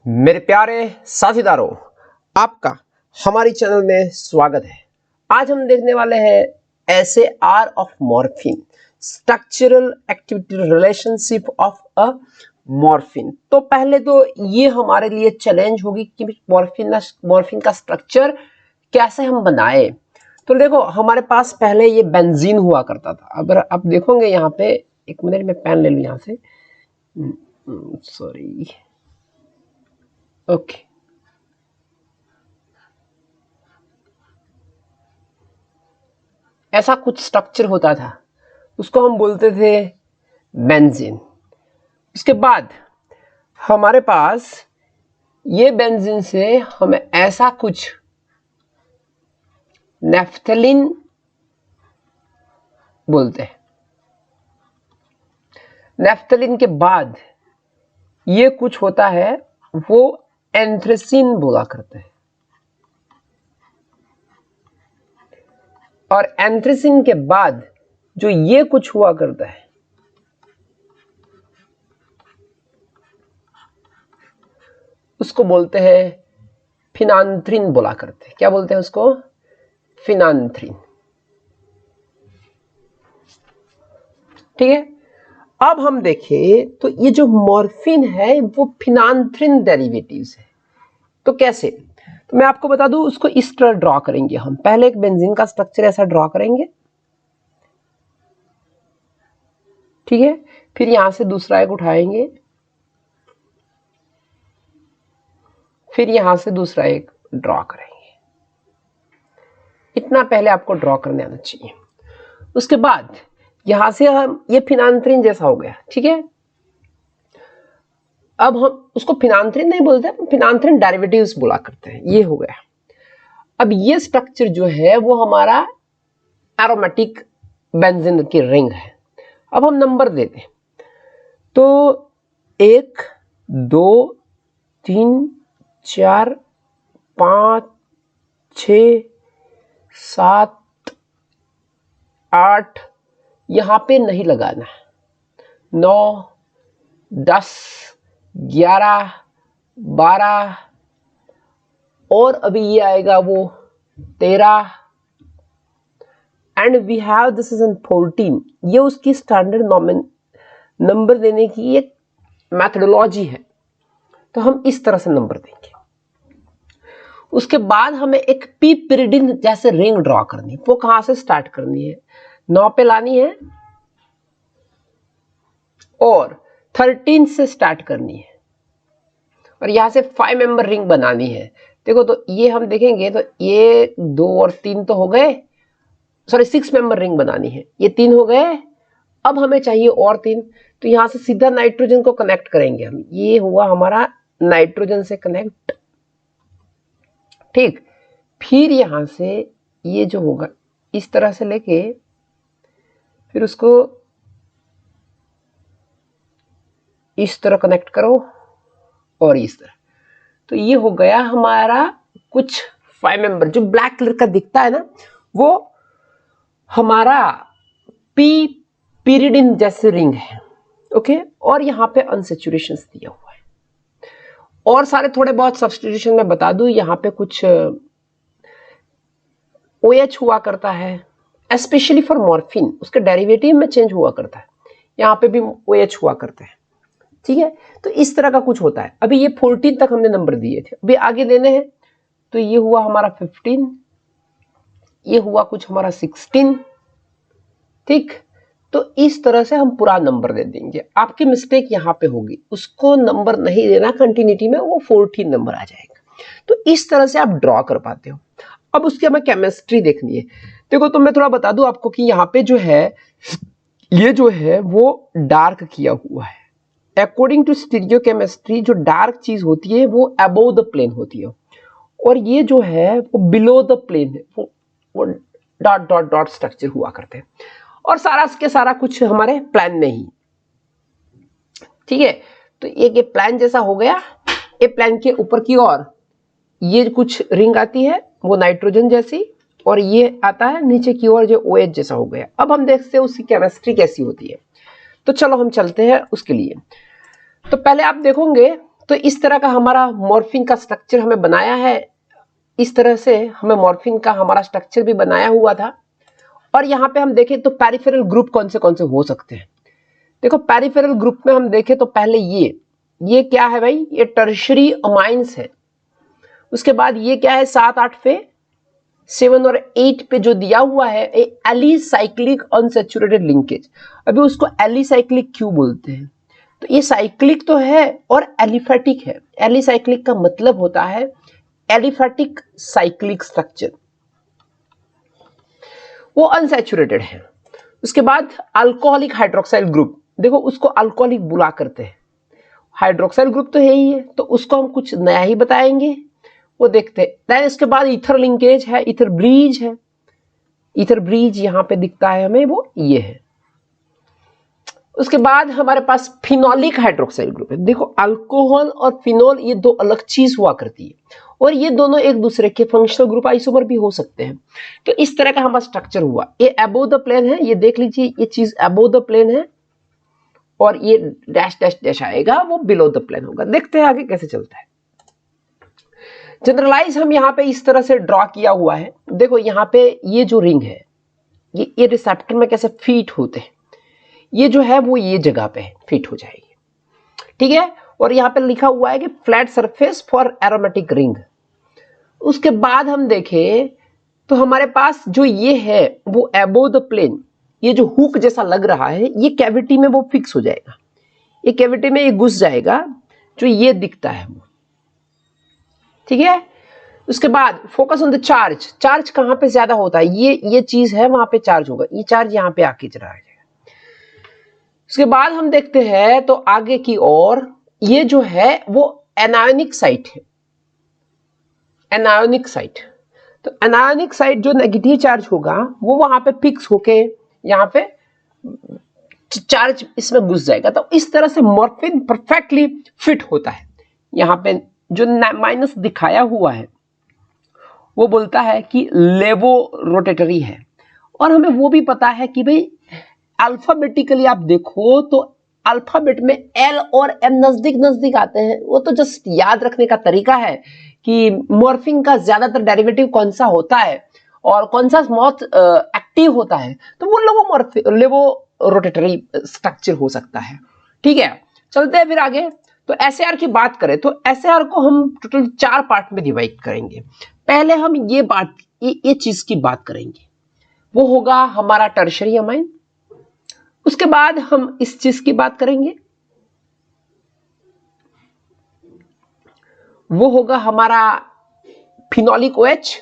मेरे प्यारे साथीदारों, आपका हमारी चैनल में स्वागत है। आज हम देखने वाले हैं ऐसे R of morphine, structural activity relationship of a morphine. तो पहले तो ये हमारे लिए चैलेंज होगी कि मॉर्फिन का स्ट्रक्चर कैसे हम बनाए। तो देखो, हमारे पास पहले ये बेंजीन हुआ करता था। अगर आप देखोगे यहाँ पे, एक मिनट में पेन ले लूँ यहाँ से, सॉरी, ओके। ऐसा कुछ स्ट्रक्चर होता था, उसको हम बोलते थे बेंजीन। इसके बाद हमारे पास ये बेंजीन से हमें ऐसा कुछ नेफ्थलीन बोलते हैं। नेफ्थलीन के बाद ये कुछ होता है, वो एंथ्रेसिन बोला करते हैं। और एंथ्रेसिन के बाद जो ये कुछ हुआ करता है, उसको बोलते हैं फिनांथ्रिन बोला करते हैं। क्या बोलते हैं उसको? फिनांथ्रिन। ठीक है। अब हम देखें तो ये जो मॉर्फिन है वो फिनांथ्रिन डेरिवेटिव्स है। तो कैसे? तो मैं आपको बता दूं, उसको इस तरह ड्रॉ करेंगे हम। पहले एक बेंजीन का स्ट्रक्चर ऐसा ड्रॉ करेंगे, ठीक है। फिर यहां से दूसरा एक उठाएंगे, फिर यहां से दूसरा एक ड्रॉ करेंगे। इतना पहले आपको ड्रॉ करने आना चाहिए। उसके बाद यहां से हम, ये फिनांथ्रिन जैसा हो गया, ठीक है। अब हम उसको फिनांथ्रिन नहीं बोलते, फिनांथ्रिन डेरिवेटिव्स बोला करते हैं। ये हो गया। अब ये स्ट्रक्चर जो है वो हमारा एरोमेटिक बेंजीन की रिंग है। अब हम नंबर देते हैं, तो 1 2 3 4 5 6 7 8, यहां पे नहीं लगाना है। 9 10 11 12, और अभी ये आएगा वो 13, and we have this is in 14। ये उसकी स्टैंडर्ड नंबर देने की एक मैथडोलॉजी है। तो हम इस तरह से नंबर देंगे। उसके बाद हमें एक पी पिरिडिन जैसे रिंग ड्रॉ करनी है। वो कहां से स्टार्ट करनी है? 9 पे लानी है और 13 से स्टार्ट करनी है, और यहां से 5 मेंबर रिंग बनानी है। देखो, तो ये हम देखेंगे तो ये 2 और 3 तो हो गए, सॉरी 6 मेंबर रिंग बनानी है। ये 3 हो गए। अब हमें चाहिए और 3, तो यहां से सीधा नाइट्रोजन को कनेक्ट करेंगे हम। ये हुआ हमारा नाइट्रोजन से कनेक्ट, ठीक। फिर यहां से ये जो होगा इस तरह से लेके, फिर उसको इस तरह कनेक्ट करो और इस तरह। तो ये हो गया हमारा कुछ 5 मेंबर। जो ब्लैक कलर का दिखता है ना, वो हमारा पी पिरिडिन जैसे रिंग है, ओके। और यहां पे अनसेचुरेशन दिया हुआ है, और सारे थोड़े बहुत सब्स्टिट्यूशन में बता दूं। यहां पे कुछ OH हुआ करता है, स्पेशली फॉर मॉर्फिन, उसके डेरिवेटिव में चेंज हुआ करता है। यहां पे भी OH हुआ करता है, ठीक है। तो इस तरह का कुछ होता है। अभी ये 14 तक हमने नंबर दिए थे, अभी आगे देने हैं। तो ये हुआ हमारा 15, ये हुआ कुछ हमारा 16, ठीक। तो इस तरह से हम पूरा नंबर दे देंगे। आपकी मिस्टेक यहां पे होगी, उसको नंबर नहीं देना कंटिन्यूटी में, वो 14 नंबर आ जाएगा। तो इस तरह से आप ड्रॉ कर पाते हो। अब उसकी हमें केमिस्ट्री देखनी है। देखो, तो मैं थोड़ा बता दूं आपको कि यहाँ पे जो है, ये जो है वो डार्क किया हुआ है। अकॉर्डिंग टू स्टीरियोकेमिस्ट्री, जो डार्क चीज होती है वो अबोव द प्लेन होती है, और ये जो है वो बिलो द प्लेन है। वो डॉट डॉट डॉट स्ट्रक्चर हुआ करते हैं, और सारा के सारा कुछ हमारे प्लान में ही, ठीक है। तो ये प्लान जैसा हो गया। ये प्लान के ऊपर की ओर ये कुछ रिंग आती है, वो नाइट्रोजन जैसी, और ये आता है नीचे की ओर जो OH जैसा हो गया। अब हम देखते हैं उसकी केमिस्ट्री कैसी होती है। तो चलो हम चलते हैं उसके लिए। तो पहले आप देखोगे तो इस तरह का हमारा मॉर्फिन का स्ट्रक्चर हमें बनाया है, इस तरह से हमें मॉर्फिन का हमारा स्ट्रक्चर भी बनाया हुआ था। और यहाँ पे हम देखें तो पेरिफेरल ग्रुप कौन से हो सकते हैं। देखो पेरिफेरल ग्रुप में हम देखें तो पहले ये क्या है भाई, ये टर्शरी अमाइंस है। उसके बाद ये क्या है, 7, 8 पे 7 और 8 पे जो दिया हुआ है एलिसाइक्लिक अनसैचुरेटेड लिंकेज। अभी उसको एलिसाइक्लिक क्यों बोलते हैं, तो ये साइक्लिक तो है और एलिफैटिक है। एलिसाइक्लिक का मतलब होता है एलिफैटिक साइक्लिक स्ट्रक्चर, वो अनसैचुरेटेड है। उसके बाद अल्कोहलिक हाइड्रोक्साइल ग्रुप, देखो उसको अल्कोहलिक बुला करते हैं, हाइड्रोक्साइल ग्रुप तो है ही है, तो उसको हम कुछ नया ही बताएंगे, वो देखते हैं। इसके बाद ईथर लिंकेज है, ईथर ब्रिज है, ईथर ब्रिज यहां पे दिखता है हमें, वो ये है। उसके बाद हमारे पास फिनोलिक हाइड्रोक्साइल ग्रुप है। देखो अल्कोहल और फिनोल ये दो अलग चीज हुआ करती है और ये दोनों एक दूसरे के फंक्शनल ग्रुप आइसोमर भी हो सकते हैं। तो इस तरह का हमारा स्ट्रक्चर हुआ। ये अबोव द प्लेन है, ये देख लीजिए, ये चीज अबोव द प्लेन है और ये डैश डैश डैश आएगा, वो बिलो द प्लेन होगा। देखते हैं आगे कैसे चलता है। जनरलाइज हम यहाँ पे इस तरह से ड्रॉ किया हुआ है। देखो यहाँ पे ये जो रिंग है, ये रिसेप्टर में कैसे फिट होते हैं, ये जो है वो ये जगह पे फिट हो जाएगी, ठीक है। और यहाँ पे लिखा हुआ है कि flat surface for aromatic ring. उसके बाद हम देखें तो हमारे पास जो ये है वो अबोव द प्लेन, ये जो हुक जैसा लग रहा है, ये कैविटी में वो फिक्स हो जाएगा, ये कैविटी में ये घुस जाएगा, जो ये दिखता है वो, ठीक है। उसके बाद focus on the charge, charge कहां पे ज्यादा होता है, ये चीज है वहां पे चार्ज होगा, ये चार्ज यहाँ पे आके चला जाएगा। उसके बाद हम देखते हैं तो आगे की ओर ये जो है वो एनायोनिक साइट है, एनायोनिक साइट। तो एनायोनिक साइट जो नेगेटिव चार्ज होगा वो वहां पे फिक्स होके यहाँ पे चार्ज इसमें घुस जाएगा। तो इस तरह से मॉर्फिन परफेक्टली फिट होता है। यहाँ पे जो माइनस दिखाया हुआ है वो बोलता है कि लेवो रोटेटरी है। और हमें वो भी पता है कि भाई अल्फाबेटिकली आप देखो तो अल्फाबेट में एल और एम नजदीक नजदीक आते हैं। वो तो जस्ट याद रखने का तरीका है कि मॉर्फिन का ज्यादातर डेरिवेटिव कौन सा होता है और कौन सा बहुत एक्टिव होता है, तो वो लेवो रोटेटरी स्ट्रक्चर हो सकता है, ठीक है। चलते हैं फिर आगे। तो एसएआर की बात करें तो एसएआर को हम टोटल 4 पार्ट में डिवाइड करेंगे। पहले हम ये चीज की बात करेंगे, वो होगा हमारा टर्शरी अमाइन। उसके बाद हम इस चीज की बात करेंगे, वो होगा हमारा फिनोलिक OH।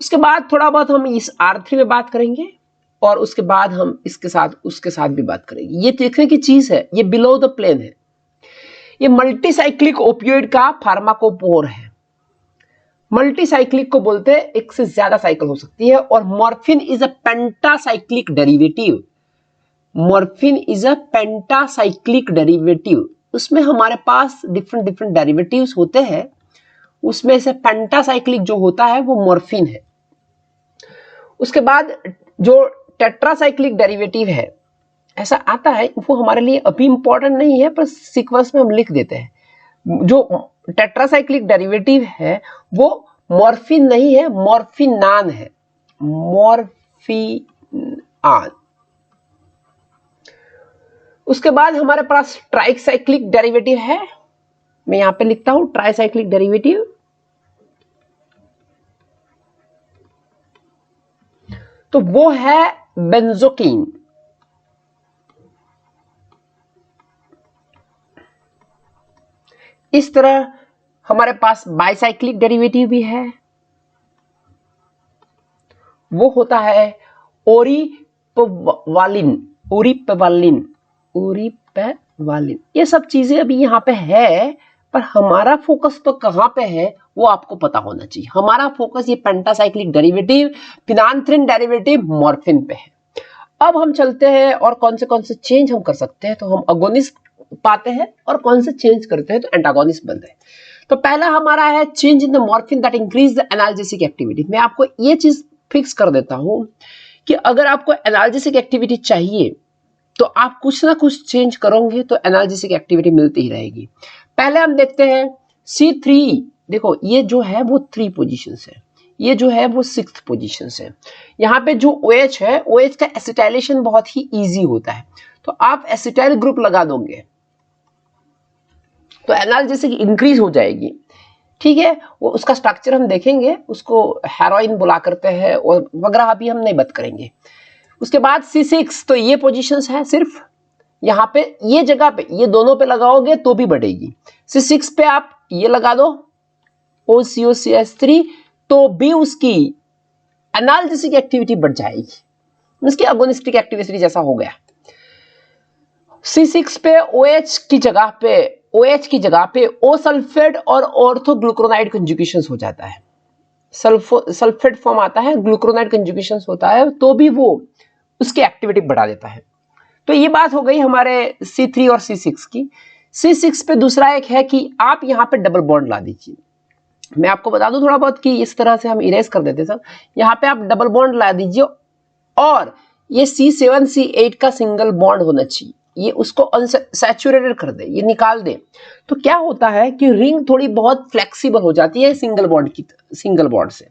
उसके बाद थोड़ा बहुत हम इस R3 में बात करेंगे और उसके बाद हम उसके साथ भी बात करेंगे। ये देखने की चीज है, ये बिलो द प्लेन है। ये मल्टीसाइक्लिक ओपियोइड का फार्माकोपोर है। मल्टीसाइक्लिक को बोलते हैं एक से ज्यादा साइकिल हो सकती है। और morphine is a pentacyclic derivative. Morphine is a pentacyclic derivative. उसमें हमारे पास डिफरेंट डेरिवेटिव्स होते हैं, उसमें से पेंटासाइक्लिक जो होता है वो मॉर्फिन है। उसके बाद जो टेट्रासाइक्लिक डेरिवेटिव है ऐसा आता है, वो हमारे लिए अभी इंपॉर्टेंट नहीं है पर सीक्वेंस में हम लिख देते हैं। जो टेट्रासाइक्लिक डेरिवेटिव है वो मॉर्फिन नहीं है, मॉर्फिनान है, मॉर्फिनान। उसके बाद हमारे पास ट्राइसाइक्लिक डेरिवेटिव है, मैं यहां पे लिखता हूं ट्राइसाइक्लिक डेरिवेटिव। तो वो है बेंजोकिन। इस तरह हमारे पास बाइसाइक्लिक डेरिवेटिव भी है, वो होता है ओरिपवालिन। ये सब चीजें अभी यहां पे है, पर हमारा फोकस तो कहां पे है वो आपको पता होना चाहिए। हमारा फोकस ये पेंटासाइक्लिक डेरिवेटिव, फिनांथ्रिन डेरिवेटिव, मॉर्फिन पे है। अब हम चलते हैं और कौन से चेंज हम कर सकते हैं। तो हम अगोनिस्ट पाते हैं और कौन से चेंज करते हैं तो एंटागोनिस्ट बनते हैं। तो पहला हमारा है change in the morphine that increase the analgesic activity. मैं आपको ये चीज फिक्स कर देता हूं कि अगर आपको एनाल्जेसिक एक्टिविटी चाहिए तो आप कुछ ना कुछ चेंज करोगे तो एनाल्जेसिक एक्टिविटी मिलती ही रहेगी। पहले हम देखते हैं C3, देखो ये जो है वो 3 पोजीशन है, ये जो है वो 6th पोजीशन है। यहाँ पे जो OH है, OH का एसिटाइलेशन बहुत ही इजी होता है, तो आप एसिटाइल ग्रुप लगा दोगे तो एनाल्जेसिक इंक्रीज हो जाएगी, ठीक है। वो उसका स्ट्रक्चर हम देखेंगे, उसको हेरोइन बुला करते हैं और वगैरह अभी हम नहीं बात करेंगे। उसके बाद C6, तो ये पोजीशंस है, सिर्फ यहाँ पे ये जगह पे ये दोनों पे लगाओगे तो भी बढ़ेगी। C6 पे आप ये लगा दो OCOCH3 तो भी उसकी एनाल्जेसिक एक्टिविटी बढ़ जाएगी, उसकी अगोनिस्टिक एक्टिविटी जैसा हो गया। C6 पे OH की जगह पे O सल्फेट और ऑर्थोग्लूकोनाइड कंजुगेशन हो जाता है, सल्फेट फॉर्म आता है, ग्लूकोनाइड कंजुगेशन होता है, तो भी वो उसकी एक्टिविटी बढ़ा देता है। तो ये बात हो गई हमारे C3 और C6 की। C6 पे दूसरा एक है कि आप यहाँ पे डबल बॉन्ड ला दीजिए। मैं आपको बता दूं थोड़ा बहुत कि इस तरह से हम इरेज कर देते सब, यहाँ पे आप डबल बॉन्ड ला दीजिए और ये C7 C8 का सिंगल बॉन्ड होना चाहिए, ये उसको अनसैचुरेटेड कर दे, ये निकाल दे। तो क्या होता है कि रिंग थोड़ी बहुत फ्लेक्सिबल हो जाती है सिंगल बॉन्ड से।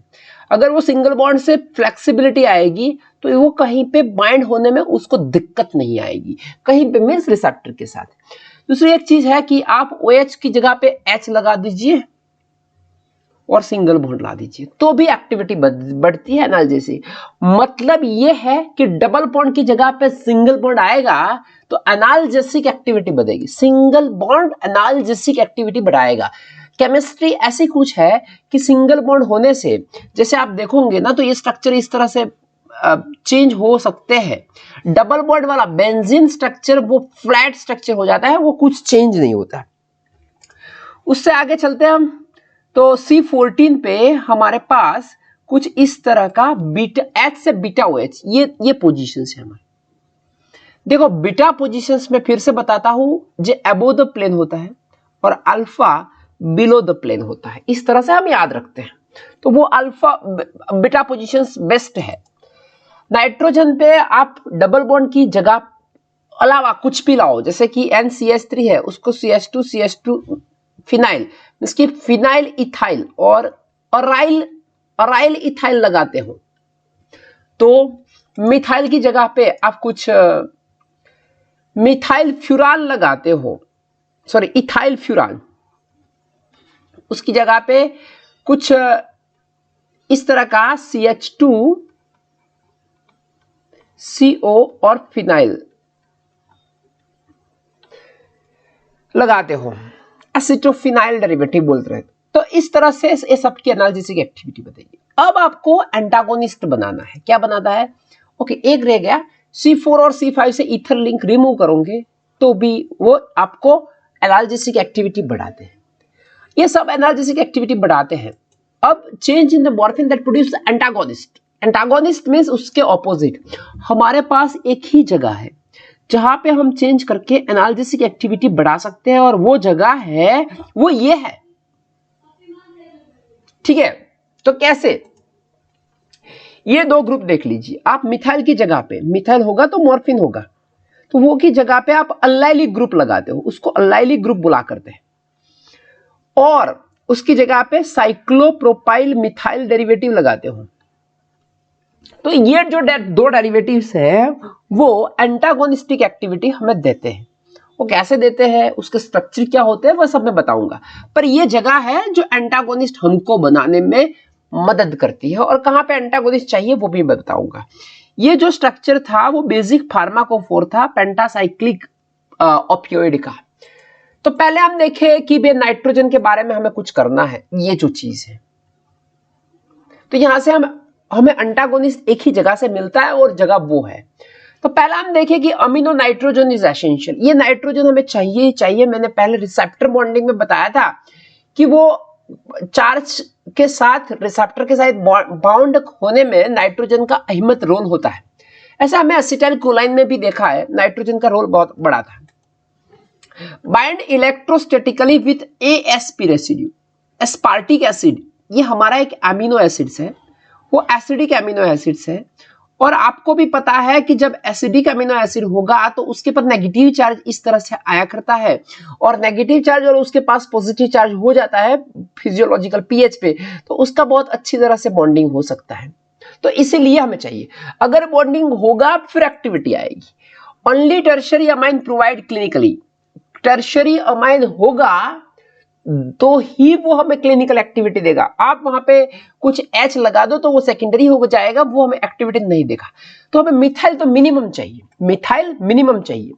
अगर वो सिंगल बॉन्ड से फ्लेक्सिबिलिटी आएगी तो वो कहीं पे बाइंड होने में उसको दिक्कत नहीं आएगी, कहीं पे मींस रिसेप्टर के साथ। दूसरी एक चीज है कि आप OH की जगह पे H लगा दीजिए और सिंगल बॉन्ड ला दीजिए तो भी एक्टिविटी बढ़ती है एनाल्जेसिक। मतलब ये है कि डबल बॉन्ड की जगह पे सिंगल बॉन्ड आएगा तो एनाल्जेसिक एक्टिविटी बढ़ेगी, सिंगल बॉन्ड एनाल्जेसिक एक्टिविटी बढ़ाएगा। केमिस्ट्री ऐसी कुछ है कि सिंगल बॉन्ड होने से, जैसे आप देखोगे ना, तो ये स्ट्रक्चर इस तरह से चेंज हो सकते हैं। डबल बॉन्ड वाला बेंजीन स्ट्रक्चर वो फ्लैट स्ट्रक्चर हो जाता है, वो कुछ चेंज नहीं होता। उससे आगे चलते हैं हम, तो C14 पे हमारे पास कुछ इस तरह का बीटा H से बीटा OH, ये पोजीशन है हमारे। देखो बीटा पोजीशंस में फिर से बताता हूं, जो अबोव द प्लेन होता है और अल्फा बिलो द प्लेन होता है, इस तरह से हम याद रखते हैं। तो वो अल्फा बीटा पोजीशंस बेस्ट है। नाइट्रोजन पे आप डबल बॉन्ड की जगह अलावा कुछ भी लाओ, जैसे कि NCH3 है, उसको CH2 फिनाइल, इसकी फिनाइल इथाइल और अराइल इथाइल लगाते हो, तो मिथाइल की जगह पे आप कुछ मिथाइल फ्यूरान लगाते हो, सॉरी इथाइल फ्यूरान, उसकी जगह पे कुछ इस तरह का CH2CO और फिनाइल लगाते हो, एसिटोफिनाइल डेरिवेटिव बोलते हैं। तो इस तरह से ये सब की एनाल्जेसिक एक्टिविटी बताइए। अब आपको एंटागोनिस्ट बनाना है, क्या बनाना है? ओके, एक रह गया, C4 और C5 से ईथर लिंक रिमूव करोगे तो भी वो आपको एनाल्जेसिक एक्टिविटी बढ़ाते हैं। ये सब एनाल्जेसिक एक्टिविटी बढ़ाते हैं। अब change in the morphine that produce antagonist. Antagonist means उसके ऑपोजिट। हमारे पास एक ही जगह है जहां पे हम चेंज करके एनाल्जेसिक एक्टिविटी बढ़ा सकते हैं और वो जगह है, वो ये है, ठीक है। तो कैसे? ये दो ग्रुप देख लीजिए आप, मिथाइल की जगह पे मिथाइल होगा तो मॉर्फिन होगा, तो वो की जगह पे आप अल्लाइलिक ग्रुप लगाते हो, उसको अल्लाइलिक ग्रुप बुला करते हैं, और उसकी जगह पे साइक्लोप्रोपाइल मिथाइल डेरिवेटिव लगाते हो। तो ये जो दो डेरिवेटिव्स हैं वो एंटागोनिस्टिक एक्टिविटी हमें देते हैं। वो कैसे देते हैं, उसके स्ट्रक्चर क्या होते हैं, वो सब मैं बताऊंगा। पर ये जगह है जो एंटागोनिस्ट हमको बनाने में मदद करती है, और कहां पे एंटागोनिस्ट चाहिए वो भी मैं बताऊंगा। ये जो स्ट्रक्चर था वो बेसिक फार्माकोफोर था, पेंटासाइक्लिक ओपियोइड का। तो पहले हम देखें कि बे नाइट्रोजन के बारे में हमें कुछ करना है, ये जो चीज है। तो यहां से हमें एंटागोनिस्ट एक ही जगह से मिलता है और जगह वो है। तो पहला हम देखें कि अमीनो नाइट्रोजन इज एसेंशियल। ये नाइट्रोजन हमें चाहिए। मैंने पहले रिसेप्टर बॉन्डिंग में बताया था कि वो चार्ज के साथ रिसेप्टर के साथ बाउंड होने में नाइट्रोजन का अहमियत रोल होता है। ऐसा हमें एसिटाइल कोलाइन में भी देखा है, नाइट्रोजन का रोल बहुत बड़ा था। Bind electrostatically with ASP residue, aspartic acid, ये हमारा एक एमिनो एसिड्स है, वो एसिडिक एमिनो एसिड्स है, और आपको भी पता है कि जब एसिडिक अमीनो एसिड होगा तो उसके पर नेगेटिव चार्ज इस तरह से आया करता है, और नेगेटिव चार्ज और उसके पास पॉजिटिव चार्ज हो जाता है फिजियोलॉजिकल पीएच पे, तो उसका बहुत अच्छी तरह से बॉन्डिंग हो सकता है। तो इसीलिए हमें चाहिए, अगर बॉन्डिंग होगा फिर एक्टिविटी आएगी। Only tertiary amine provide clinically, tertiary amine होगा तो ही वो हमें क्लिनिकल एक्टिविटी देगा। आप वहां पे कुछ H लगा दो तो वो सेकेंडरी हो जाएगा, वो हमें एक्टिविटी नहीं देगा। तो हमें मिथाइल तो मिनिमम चाहिए, मिथाइल मिनिमम चाहिए।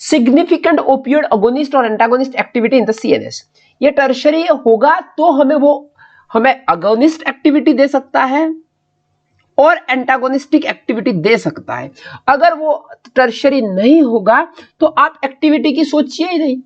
सिग्निफिकेंट ओपियोइड अगोनिस्ट और antagonist activity in the CNS, ये टर्शियरी होगा तो हमें अगोनिस्ट एक्टिविटी दे सकता है और एंटागोनिस्टिक एक्टिविटी दे सकता है। अगर वो टर्शियरी नहीं होगा तो आप एक्टिविटी की सोचिए ही नहीं।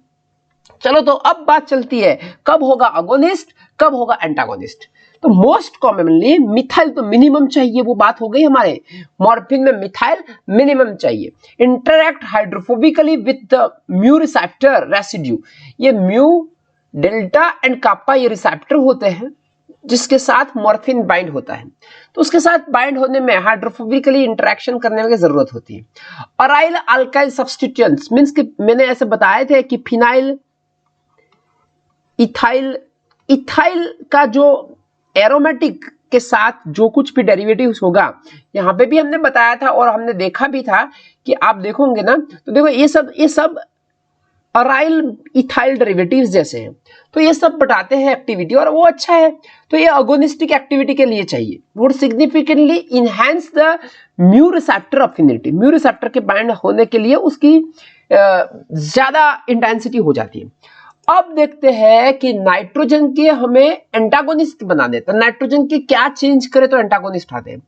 चलो तो अब बात चलती है कब होगा अगोनिस्ट, कब होगा एंटागोनिस्ट। तो मोस्ट कॉमनली मिथाइल तो मिनिमम चाहिए, वो बात हो गई हमारे। मॉर्फिन में मिथाइल मिनिमम चाहिए। Interact hydrophobically with the mu receptor residue, ये म्यू, डेल्टा एंड कापा ये रिसेप्टर होते हैं जिसके साथ मॉर्फिन बाइंड होता है। तो उसके साथ बाइंड होने में हाइड्रोफोबिकली इंटरेक्शन करने की जरूरत होती है। अराइल अल्काइल सब्स्टिट्यूएंट्स मींस कि मैंने ऐसे बताए थे कि फिनाइल, इथाइल का जो एरोमेटिक के साथ जो कुछ भी डेरिवेटिव्स होगा, यहां पे भी हमने बताया था और हमने देखा भी था कि आप देखोगे ना तो देखो ये सब अराइल इथाइल डेरिवेटिव्स जैसे हैं, तो ये सब बताते हैं एक्टिविटी और वो अच्छा है। तो ये अगोनिस्टिक एक्टिविटी के लिए चाहिए। Would significantly enhance the mu receptor affinity, mu receptor के बाइंड होने के लिए उसकी ज्यादा इंटेंसिटी हो जाती है। अब देखते हैं कि नाइट्रोजन के हमें एंटागोनिस्ट बना देते हैं। नाइट्रोजन के क्या चेंज करे तो एंटागोनिस्ट आते हैं।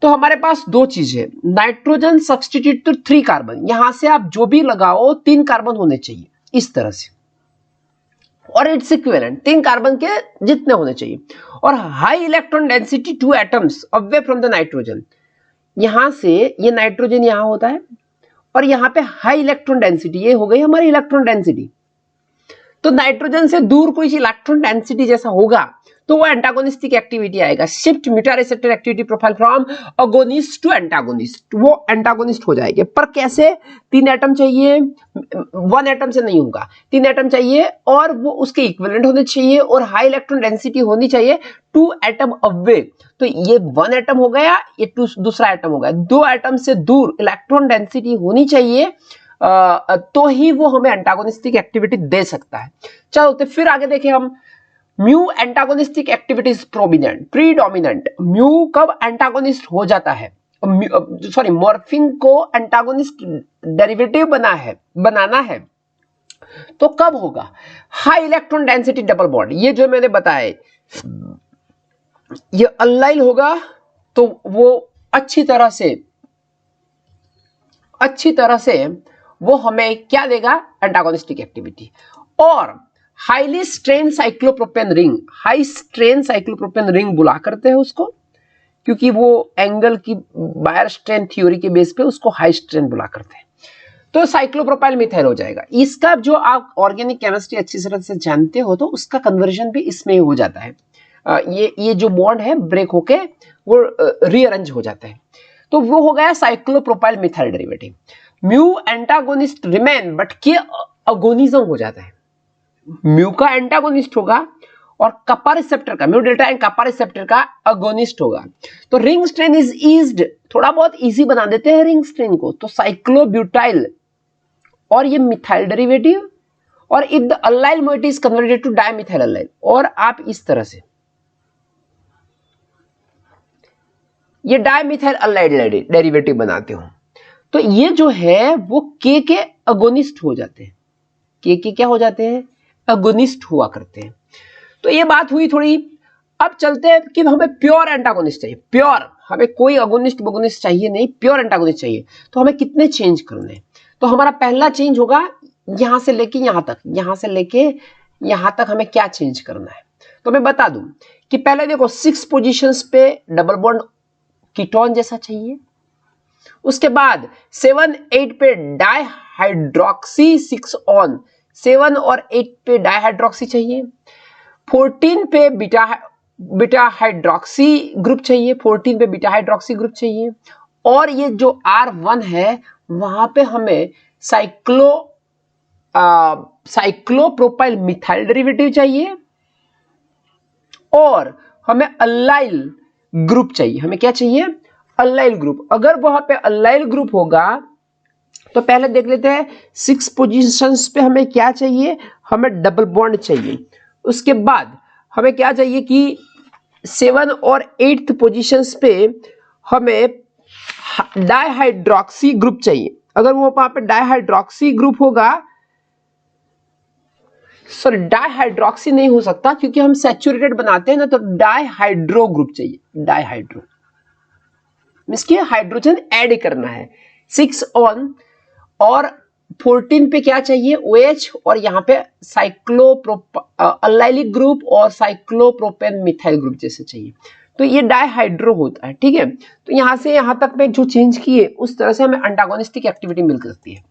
तो हमारे पास दो चीज है, नाइट्रोजन सब्स्टिट्यूट टू 3 कार्बन, यहां से आप जो भी लगाओ 3 कार्बन होने चाहिए इस तरह से, और इट्स इक्विवेलेंट 3 कार्बन के जितने होने चाहिए। और high electron density 2 atoms away from the nitrogen, यहां से ये नाइट्रोजन यहां होता है और यहां पे हाई इलेक्ट्रॉन डेंसिटी, ये हो गई हमारी इलेक्ट्रॉन डेंसिटी। तो नाइट्रोजन से दूर कोई इलेक्ट्रॉन डेंसिटी जैसा होगा तो वो एंटागोनिस्टिक एक्टिविटी आएगा। Shift mu receptor activity profile from agonist to antagonist, वो एंटागोनिस्ट हो जाएंगे। पर कैसे? 3 एटम चाहिए, 1 एटम से नहीं होगा, 3 एटम चाहिए और वो उसके इक्विवेलेंट होने चाहिए और हाई इलेक्ट्रॉन डेंसिटी होनी चाहिए 2 एटम अवे। तो ये 1 एटम हो गया, ये दूसरा एटम हो गया। 2 एटम से दूर इलेक्ट्रॉन डेंसिटी होनी चाहिए तो ही वो हमें एंटागोनिस्टिक एक्टिविटी दे सकता है। चलो तो फिर आगे देखें हम। Mu antagonistic activity is predominant. Mu कब एंटागोनिस्ट हो जाता है? सॉरी, मॉर्फिन को एंटागोनिस्ट डेरिवेटिव बनाना है तो कब होगा? High electron density double bond, ये जो मैंने बताया ये अल्लाइल होगा तो वो अच्छी तरह से वो हमें क्या देगा? Antagonistic activity. और highly strain cyclopropane ring, high strain cyclopropane ring बुला करते हैं उसको, क्योंकि वो एंगल की बायर स्ट्रेन थ्योरी के बेस पे उसको हाई स्ट्रेन बुला करते हैं। तो साइक्लोप्रोपाइल मिथाइल हो जाएगा। इसका जो आप ऑर्गेनिक केमिस्ट्री अच्छी तरह से जानते हो तो उसका कन्वर्जन भी इसमें हो जाता है। ये जो बॉन्ड है ब्रेक होके वो रीअरेंज हो जाता है। तो वो हो गया cyclopropyl methyl derivative. Mu antagonist remain but के अगोनिज्म हो जाता है। म्यू का एंटागोनिस्ट होगा और कप्पा रिसेप्टर का, mu delta and kappa receptor का अगोनिस्ट होगा। तो रिंग स्ट्रेन इज ईज्ड, थोड़ा बहुत इजी बना देते हैं रिंग स्ट्रेन को। तो साइक्लोब्यूटाइल और ये मिथाइल डेरिवेटिव, और if the allyl moiety is converted to dimethyl allyl, और आप इस तरह से ये डायमिथाइल अल्लाइड डेरिवेटिव बनाते हो तो ये जो है वो के अगोनिस्ट हो जाते हैं। के क्या हो जाते हैं? अगोनिस्ट हुआ करते हैं। तो ये बात हुई थोड़ी। अब चलते हैं कि हमें प्योर एंटागोनिस्ट चाहिए। प्योर, हमें कोई अगोनिस्ट चाहिए नहीं, प्योर एंटागोनिस्ट चाहिए। तो हमें कितने चेंज करने? तो हमारा पहला चेंज होगा यहां से लेके यहां तक, यहां से लेके यहां तक हमें क्या चेंज करना है? तो मैं बता दूं कि पहले देखो 6 पोजीशंस पे डबल बॉन्ड कीटोन जैसा चाहिए। उसके बाद 7, 8 पे डाइहाइड्रोक्सी 6 ऑन, 7 और 8 पे डाइहाइड्रोक्सी चाहिए। 14 पे बीटा बीटा हाइड्रोक्सी ग्रुप चाहिए, 14 पे बीटा हाइड्रोक्सी ग्रुप चाहिए, और ये जो R1 है वहां पे हमें साइक्लोप्रोपाइल मिथाइल डेरिवेटिव चाहिए, और हमें अल्लाइल ग्रुप चाहिए। हमें क्या चाहिए? अल्लाइल ग्रुप। अगर वहां पे अल्लाइल ग्रुप होगा तो पहले देख लेते हैं 6 पोजीशंस पे हमें क्या चाहिए, हमें डबल बॉन्ड चाहिए। उसके बाद हमें क्या चाहिए कि 7 और 8th पोजीशंस पे हमें डाइहाइड्रोक्सी ग्रुप चाहिए। अगर वो वहां पे डाइहाइड्रोक्सी ग्रुप होगा, सॉरी डाइहाइड्रोक्सी नहीं हो सकता क्योंकि हम सैचुरेटेड बनाते हैं ना, तो डाइहाइड्रो ग्रुप चाहिए। डाइहाइड्रो मींस कि हाइड्रोजन ऐड करना है। 6 ऑन और 14 पे क्या चाहिए? OH, और यहाँ पे अल्लाइलिक ग्रुप और साइक्लोप्रोपेन मिथाइल ग्रुप जैसे चाहिए। तो ये डाइहाइड्रो होता है, ठीक है। तो यहाँ से यहाँ तक पे जो चेंज किए उस तरह से हमें एंटागोनिस्टिक एक्टिविटी मिल सकती है।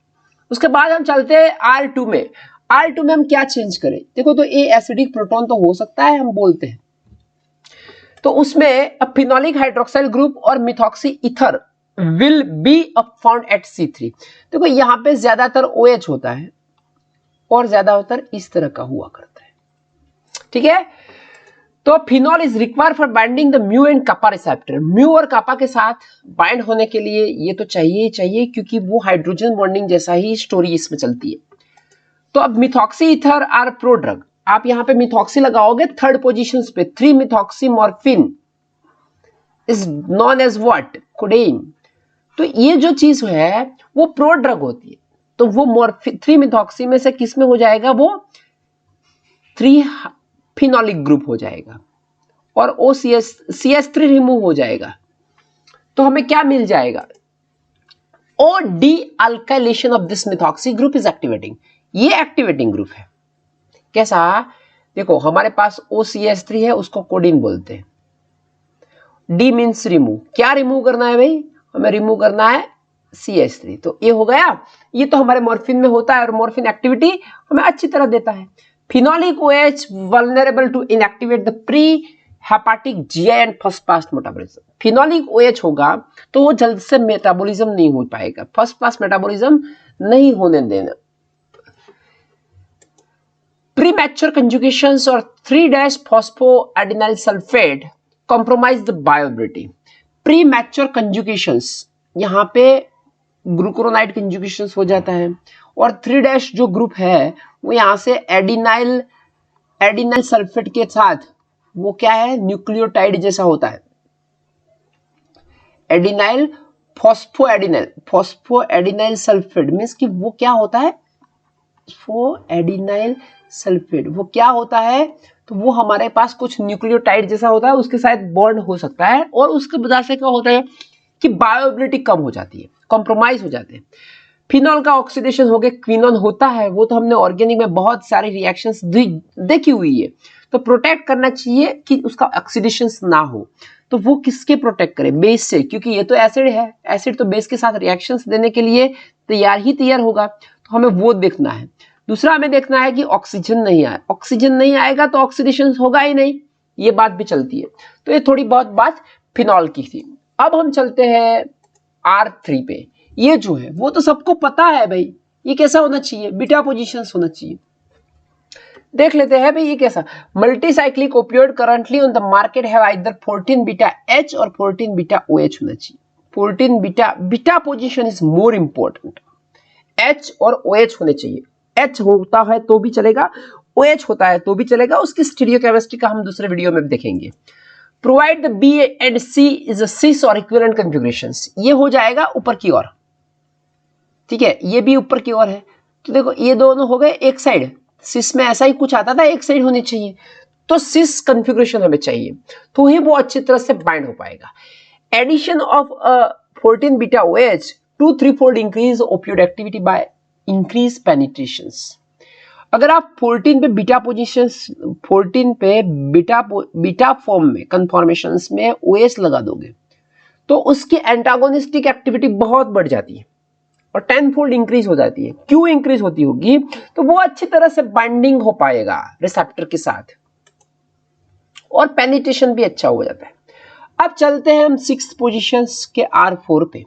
उसके बाद हम चलते हैं R2 में। R2 में हम क्या चेंज करें? देखो, तो ये एसिडिक प्रोटॉन तो हो सकता है, हम बोलते हैं, तो उसमें फिनोलिक हाइड्रोक्साइल ग्रुप और methoxy ether will be found at C3। देखो यहाँ पे ज्यादातर OH होता है और ज्यादातर इस तरह का हुआ करता है, ठीक है। तो phenol is required for binding the mu and kappa receptor. Mu और कपा के साथ बाइंड होने के लिए ये तो चाहिए ही चाहिए, क्योंकि वो हाइड्रोजन बॉन्डिंग जैसा ही स्टोरी इसमें चलती है। तो अब methoxy ether or pro drug, आप यहाँ पे मिथॉक्सी लगाओगे 3rd पोजीशन पे, 3 methoxy morphine is known as what? Codeine. तो ये जो चीज है वो प्रो ड्रग होती है, तो वो 3 मिथॉक्सी में से किस में हो जाएगा? वो 3 फिनोलिक ग्रुप हो जाएगा और CH3 रिमूव हो जाएगा। तो हमें क्या मिल जाएगा? O dealkylation of this methoxy group is activating. ये एक्टिवेटिंग ग्रुप है। कैसा? देखो हमारे पास OCH3 है, उसको कोडिन बोलते हैं। D means remove. क्या रिमूव करना है भाई? हमें रिमूव करना है CH3। तो ये हो गया। ये तो हमारे मॉर्फिन में होता है और मॉर्फिन एक्टिविटी हमें अच्छी तरह देता है। Phenolic OH vulnerable to inactivate the pre hepatic GI and first pass metabolism. Phenolic OH होगा तो वो जल्द से मेटाबॉलिज्म नहीं हो पाएगा, फर्स्ट पास मेटाबॉलिज्म नहीं होने देना। प्रीमैच्योर कंजुगेशंस और three phosphoadenylyl sulphate compromise the viability। Premature conjugations, यहाँ पे ग्लूकुरोनाइड कंजुगेशंस हो जाता है, और 3- जो ग्रुप है वो यहाँ से एडिनाइल सल्फेट के साथ वो क्या है? न्यूक्लियोटाइड जैसा होता है। एडिनाइल फॉस्फोएडिनाइल सल्फेट मीन्स कि वो क्या होता है? फॉस्फोएडिनाइल सल्फेट वो क्या होता है? तो वो हमारे पास कुछ न्यूक्लियोटाइड जैसा होता है, उसके साथ बॉन्ड हो सकता है, और उसके वजह से क्या होता है कि बायोएबिलिटी कम हो जाती है, कॉम्प्रोमाइज हो जाते हैं। फिनॉल का ऑक्सीडेशन हो गया क्विनोन होता है, वो तो हमने ऑर्गेनिक में बहुत सारी रिएक्शंस देखी हुई है। तो प्रोटेक्ट करना चाहिए कि उसका ऑक्सीडेशन ना हो। तो वो किसके प्रोटेक्ट करे? बेस से, क्योंकि ये तो एसिड है, एसिड तो बेस के साथ रिएक्शंस देने के लिए तैयार होगा, तो हमें वो देखना है। दूसरा हमें देखना है कि ऑक्सीजन नहीं आए, ऑक्सीजन नहीं आएगा तो ऑक्सीडेशन होगा ही नहीं, ये बात भी चलती है। तो ये थोड़ी बहुत बात फिनॉल की थी। अब हम चलते हैं R3 पे। ये जो है वो तो सबको पता है भाई, ये कैसा होना चाहिए? बीटा पोजीशंस होना चाहिए। देख लेते हैं भाई ये कैसा। Multicyclic opioid currently on the market have either 14 beta H और 14 बीटा OH होना चाहिए। 14 beta position is more important. H और OH होने चाहिए। H होता है तो भी चलेगा, OH होता है तो भी चलेगा, उसकी स्टीरियोकेमिस्ट्री का हम दूसरे वीडियो में देखेंगे। Provide the B and C is a cis और इक्विवेलेंट कॉन्फ़िगरेशंस। ये हो जाएगा ऊपर की ओर, ठीक है, ये भी ऊपर की ओर है। तो देखो ये दोनों हो गए एक साइड, सिस में ऐसा ही कुछ आता था, एक साइड होनी चाहिए। तो सिस कॉन्फ़िगरेशन हमें चाहिए, तो ही वो अच्छी तरह से बाइंड हो पाएगा। Addition of 14 beta OH 2-3-fold increase opioid activity by increase penetrations. अगर आप 14 पे बीटा पोजीशंस, 14 पे बीटा फॉर्म में कन्फॉर्मेशंस में OH लगा दोगे तो उसकी एंटागोनिस्टिक एक्टिविटी बहुत बढ़ जाती है और 10-fold इंक्रीज हो जाती है। क्यों इंक्रीज होती होगी? तो वो अच्छी तरह से बाइंडिंग हो पाएगा रिसेप्टर के साथ और पेनिट्रेशन भी अच्छा हो जाता है। अब चलते हैं हम 6 पोजीशंस के R4 पे।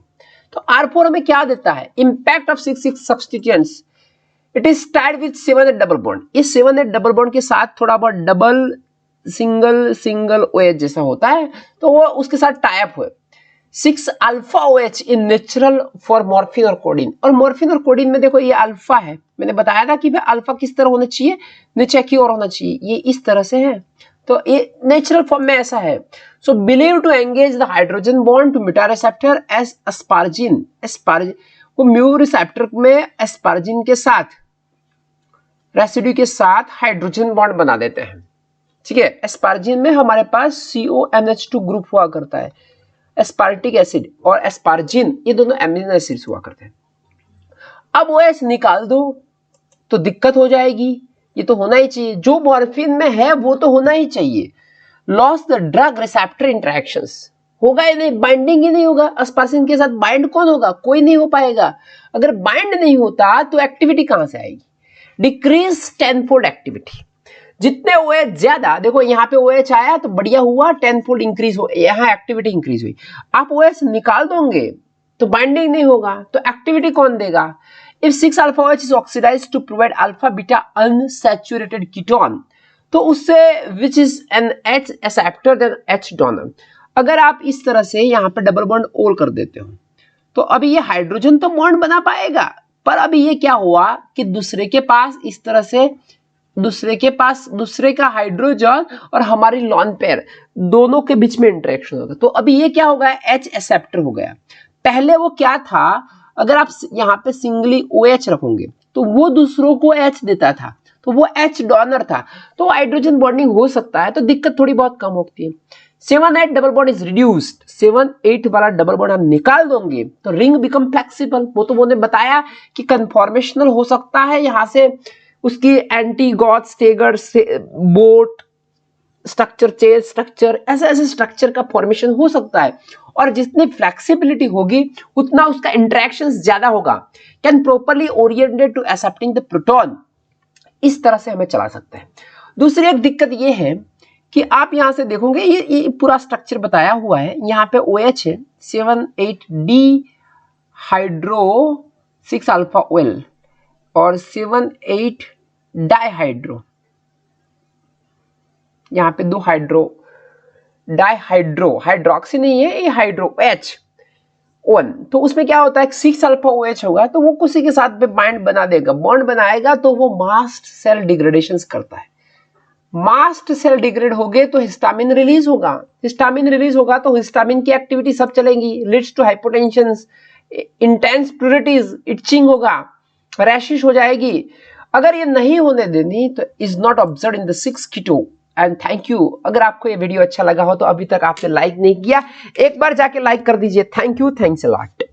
तो R4 हमें क्या देता है, impact of 6 substituents, it is tied with 7 double bond. इस 7 डबल बॉन्ड के साथ थोड़ा बहुत डबल सिंगल सिंगल OH जैसा होता है, तो वो उसके साथ टाई अप हुए। 6 alpha OH in natural for morphine और कोडीन। और मॉर्फिन और कोडीन में देखो ये अल्फा है, मैंने बताया था कि भाई अल्फा किस तरह होना चाहिए, नीचे की ओर होना चाहिए, ये इस तरह से है, तो ये नेचुरल फॉर्म में ऐसा है। So believe to engage the hydrogen bond to mu receptor as asparagine. Asparagine वो म्यू रिसेप्टर में एस्पार्जिन के साथ रेसिड्यू के साथ हाइड्रोजन बॉन्ड बना देते हैं, ठीक है। एस्पार्जिन में हमारे पास CONH2 ग्रुप हुआ करता है, एस्पार्टिक एसिड और एस्पार्जिन ये दोनों एमिनो एसिड्स हुआ करते हैं। अब OH निकाल दो तो दिक्कत हो जाएगी, ये तो होना ही चाहिए, जो मॉर्फिन में है वो तो होना ही चाहिए। Loss the drug receptor interactions, होगा ही नहीं, बाइंडिंग ही नहीं होगा। एस्पार्जिन के साथ बाइंड कौन होगा, कोई नहीं हो पाएगा। अगर बाइंड नहीं होता तो एक्टिविटी कहां से आएगी, डिक्रीज 10-fold एक्टिविटी। जितने OH ज्यादा, देखो यहाँ पे OH आया तो बढ़िया हुआ, 10-fold इंक्रीज हो, यहाँ एक्टिविटी इंक्रीज हुई। आप OH निकाल दोगे तो बाइंडिंग नहीं होगा, तो एक्टिविटी कौन देगा। If 6 alpha OH is oxidized to provide alpha beta unsaturated ketone, तो उससे which is an H acceptor than H donor. अगर आप इस तरह से यहाँ पे डबल बॉन्ड और कर देते हो तो अभी ये हाइड्रोजन तो बॉन्ड बना पाएगा, पर अभी ये क्या हुआ कि दूसरे के पास इस तरह से, दूसरे का हाइड्रोजन और हमारी लॉन पेयर दोनों के बीच में इंटरेक्शन होगा, तो अभी ये क्या हो गया, H एक्सेप्टर हो गया। पहले वो क्या था, अगर आप यहाँ पे सिंगली OH रखोगे तो वो दूसरों को H देता था, तो वो H डोनर था, तो हाइड्रोजन बॉन्डिंग हो सकता है, तो दिक्कत थोड़ी बहुत कम होती है। 7-8 डबल बॉन्ड इज रिड्यूस्ड, 7-8 वाला डबल बॉन्ड हम निकाल दोगे तो रिंग बिकम फ्लेक्सिबल। वो तो मैंने बताया कि कन्फॉर्मेशनल हो सकता है, यहाँ से उसकी एंटी गॉथ स्टेगर से बोट स्ट्रक्चर, चेन स्ट्रक्चर, ऐसे ऐसे स्ट्रक्चर का फॉर्मेशन हो सकता है। और जितनी फ्लेक्सिबिलिटी होगी उतना उसका इंटरेक्शंस ज्यादा होगा। Can properly oriented to accepting the proton, इस तरह से हमें चला सकते हैं। दूसरी एक दिक्कत ये है कि आप यहां से देखोगे ये पूरा स्ट्रक्चर बताया हुआ है, यहाँ पे OH है 7,8D हाइड्रो 6 अल्फा OL और 7,8 डाइहाइड्रो, यहाँ पे 2 हाइड्रो, डाइहाइड्रो, हाइड्रोक्सी नहीं है ये, हाइड्रो H1। तो उसमें क्या होता है, 6 अल्फा OH होगा तो वो किसी के साथ पे बाइंड बना देगा, बॉन्ड बनाएगा, तो वो मास्ट सेल डिग्रेडेशन करता है। मास्ट सेल डिग्रेड हो गए तो हिस्टामिन रिलीज होगा, हिस्टामिन रिलीज होगा तो हिस्टामिन की एक्टिविटी सब चलेंगी, leads to hypotension, intense pruritus, itching होगा, रैशिश हो जाएगी। अगर ये नहीं होने देनी तो is not observe in the 6 keto. And thank you. अगर आपको ये वीडियो अच्छा लगा हो तो अभी तक आपने लाइक नहीं किया, एक बार जाके लाइक कर दीजिए। Thank you, thanks a lot.